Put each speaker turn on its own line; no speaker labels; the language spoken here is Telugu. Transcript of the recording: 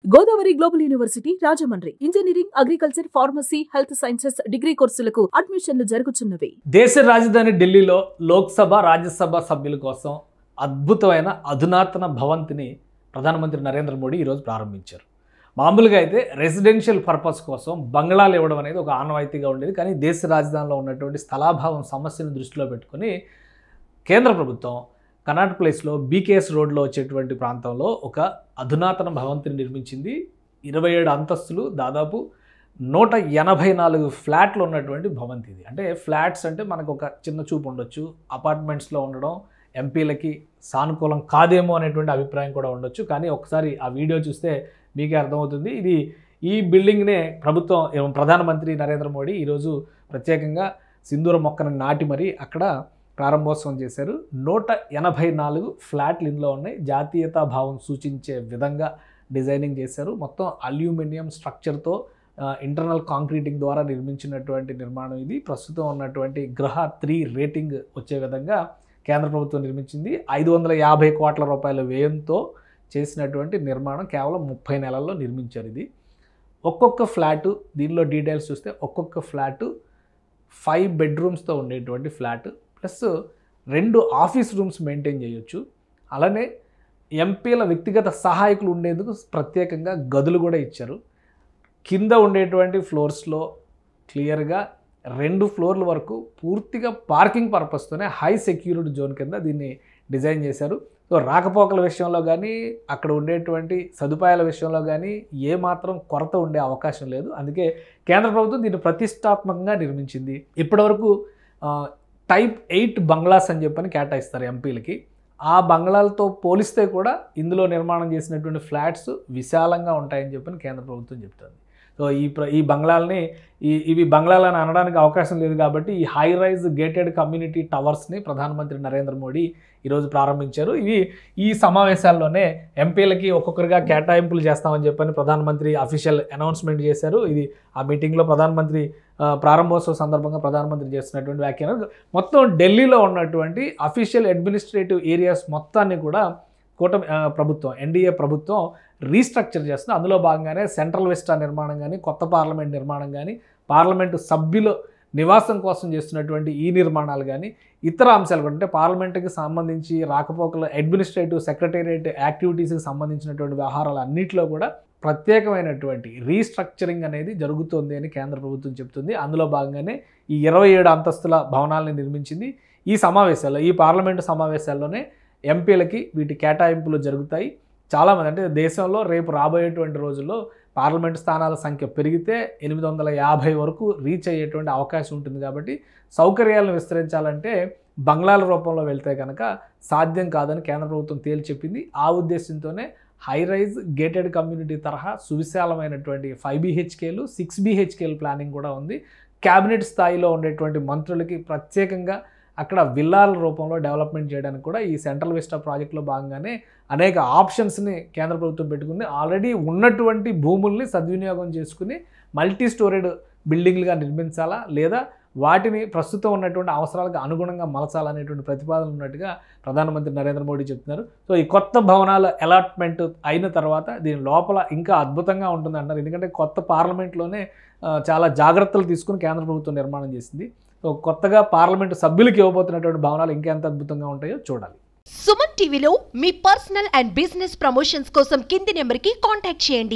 Godavari global university Rajahmundry engineering, agriculture, pharmacy, health sciences degree కోర్సులకు అడ్మిషన్లు జరుగుతున్నవి.
దేశ రాజధాని ఢిల్లీలో లోక్సభ, రాజ్యసభ సభ్యుల కోసం అద్భుతమైన అధునాతన భవంతిని ప్రధానమంత్రి నరేంద్ర మోడీ ఈరోజు ప్రారంభించారు. మామూలుగా అయితే రెసిడెన్షియల్ పర్పస్ కోసం బంగ్లాలు ఇవ్వడం అనేది ఒక ఆనవాయితీగా ఉండేది. కానీ దేశ రాజధానిలో ఉన్నటువంటి స్థలాభావం సమస్యను దృష్టిలో పెట్టుకొని కేంద్ర ప్రభుత్వం కనాట్ ప్లేస్లో బీకేఎస్ రోడ్లో వచ్చేటువంటి ప్రాంతంలో ఒక అధునాతన భవంతిని నిర్మించింది. 27 అంతస్తులు, దాదాపు 184 ఫ్లాట్లు ఉన్నటువంటి భవంతి ఇది. అంటే ఫ్లాట్స్ అంటే మనకు ఒక చిన్న చూపు ఉండొచ్చు, అపార్ట్మెంట్స్లో ఉండడం ఎంపీలకి సానుకూలం కాదేమో అనేటువంటి అభిప్రాయం కూడా ఉండొచ్చు. కానీ ఒకసారి ఆ వీడియో చూస్తే మీకే అర్థమవుతుంది. ఈ బిల్డింగ్నే ప్రధానమంత్రి నరేంద్ర మోడీ ఈరోజు ప్రత్యేకంగా సింధూర మొక్కను నాటి మరీ అక్కడ ప్రారంభోత్సవం చేశారు. 184 ఫ్లాట్లు ఇందులో ఉన్నాయి. జాతీయతా భావం సూచించే విధంగా డిజైనింగ్ చేశారు. మొత్తం అల్యూమినియం స్ట్రక్చర్తో ఇంటర్నల్ కాంక్రీటింగ్ ద్వారా నిర్మించినటువంటి నిర్మాణం ఇది. ప్రస్తుతం ఉన్నటువంటి గృహ 3 రేటింగ్ వచ్చే విధంగా కేంద్ర ప్రభుత్వం నిర్మించింది. 550 కోట్ల రూపాయల వ్యయంతో చేసినటువంటి నిర్మాణం కేవలం 30 నెలల్లో నిర్మించారు. ఇది ఒక్కొక్క ఫ్లాటు, దీనిలో డీటెయిల్స్ చూస్తే ఒక్కొక్క ఫ్లాటు 5 బెడ్రూమ్స్తో ఉండేటువంటి flat, plus 2 office rooms maintain చేయొచ్చు. అలానే ఎంపీల వ్యక్తిగత సహాయకులు ఉండేందుకు ప్రత్యేకంగా గదులు కూడా ఇచ్చారు. కింద ఉండేటువంటి ఫ్లోర్స్లో క్లియర్గా 2 ఫ్లోర్ల వరకు పూర్తిగా పార్కింగ్ పర్పస్తోనే హై సెక్యూరిటీ జోన్ కింద దీన్ని డిజైన్ చేశారు. సో రాకపోకల విషయంలో కానీ, అక్కడ ఉండేటువంటి సదుపాయాల విషయంలో కానీ ఏమాత్రం కొరత ఉండే అవకాశం లేదు. అందుకే కేంద్ర ప్రభుత్వం దీన్ని ప్రతిష్టాత్మకంగా నిర్మించింది. ఇప్పటివరకు టైప్ 8 బంగ్లాస్ అని చెప్పని కేటాయిస్తారు ఎంపీలకి. ఆ బంగ్లాలతో పోలిస్తే కూడా ఇందులో నిర్మాణం చేసినటువంటి ఫ్లాట్స్ విశాలంగా ఉంటాయని చెప్పని కేంద్ర ప్రభుత్వం చెప్తుంది. సో ఈ బంగ్లాలని ఇవి బంగ్లాలని అనడానికి అవకాశం లేదు కాబట్టి ఈ హై రైజ్ గేటెడ్ కమ్యూనిటీ టవర్స్ని ప్రధానమంత్రి నరేంద్ర మోడీ ఈరోజు ప్రారంభించారు. ఈ సమావేశాల్లోనే ఎంపీలకి ఒక్కొక్కరిగా కేటాయింపులు చేస్తామని చెప్పని ప్రధానమంత్రి అఫీషియల్ అనౌన్స్మెంట్ చేశారు. ఇది ఆ మీటింగ్లో ప్రధానమంత్రి ప్రారంభోత్సవ సందర్భంగా ప్రధానమంత్రి చేస్తున్నటువంటి వ్యాఖ్యానం. మొత్తం ఢిల్లీలో ఉన్నటువంటి అఫీషియల్ అడ్మినిస్ట్రేటివ్ ఏరియాస్ మొత్తాన్ని కూడా కూటమి ప్రభుత్వం, ఎన్డీఏ ప్రభుత్వం రీస్ట్రక్చర్ చేస్తుంది. అందులో భాగంగానే సెంట్రల్ విస్టా నిర్మాణం కానీ, కొత్త పార్లమెంట్ నిర్మాణం కానీ, పార్లమెంటు సభ్యుల నివాసం కోసం చేస్తున్నటువంటి ఈ నిర్మాణాలు కానీ, ఇతర అంశాలు కూడా, అంటే పార్లమెంటుకి సంబంధించి రాకపోకల అడ్మినిస్ట్రేటివ్ సెక్రటేరియట్ యాక్టివిటీస్కి సంబంధించినటువంటి వ్యవహారాలు అన్నింటిలో కూడా ప్రత్యేకమైనటువంటి రీస్ట్రక్చరింగ్ అనేది జరుగుతుంది అని కేంద్ర ప్రభుత్వం చెప్తుంది. అందులో భాగంగానే ఈ 27 అంతస్తుల భవనాలని నిర్మించింది. ఈ పార్లమెంటు సమావేశాల్లోనే ఎంపీలకి వీటి కేటాయింపులు జరుగుతాయి. చాలామంది, అంటే దేశంలో రేపు రాబోయేటువంటి రోజుల్లో పార్లమెంటు స్థానాల సంఖ్య పెరిగితే 850 వరకు రీచ్ అయ్యేటువంటి అవకాశం ఉంటుంది. కాబట్టి సౌకర్యాలను విస్తరించాలంటే బంగ్లాల రూపంలో వెళ్తే కనుక సాధ్యం కాదని కేంద్ర ప్రభుత్వం తేల్చి చెప్పింది. ఆ ఉద్దేశంతోనే హై రైజ్ గేటెడ్ కమ్యూనిటీ తరహా సువిశాలమైనటువంటి 5 BHKలు, 6 BHKలు ప్లానింగ్ కూడా ఉంది. క్యాబినెట్ స్థాయిలో ఉండేటువంటి మంత్రులకి ప్రత్యేకంగా అక్కడ విల్లాల రూపంలో డెవలప్మెంట్ చేయడానికి కూడా ఈ సెంట్రల్ విస్టా ప్రాజెక్టులో భాగంగానే అనేక ఆప్షన్స్ని కేంద్ర ప్రభుత్వం పెట్టుకుంది. ఆల్రెడీ ఉన్నటువంటి భూముల్ని సద్వినియోగం చేసుకుని మల్టీ స్టోరేడ్ బిల్డింగ్లుగా నిర్మించాలా, లేదా వాటిని ప్రస్తుతం ఉన్నటువంటి అవసరాలకు అనుగుణంగా మలచాలనేటువంటి ప్రతిపాదన ఉన్నట్టుగా ప్రధానమంత్రి నరేంద్ర మోడీ చెప్తున్నారు. సో ఈ కొత్త భవనాల అలాట్మెంట్ అయిన తర్వాత దీని లోపల ఇంకా అద్భుతంగా ఉంటుంది అంటారు. ఎందుకంటే కొత్త పార్లమెంట్లోనే చాలా జాగ్రత్తలు తీసుకుని కేంద్ర ప్రభుత్వం నిర్మాణం చేసింది. సో కొత్తగా పార్లమెంటు సభ్యులకు ఇవ్వబోతున్నటువంటి భవనాలు ఇంకెంత అద్భుతంగా ఉంటాయో చూడాలి.
సుమన్ టీవీలో మీ పర్సనల్ అండ్ బిజినెస్ ప్రమోషన్స్ కోసం కింది నెంబర్కి కాంటాక్ట్ చేయండి.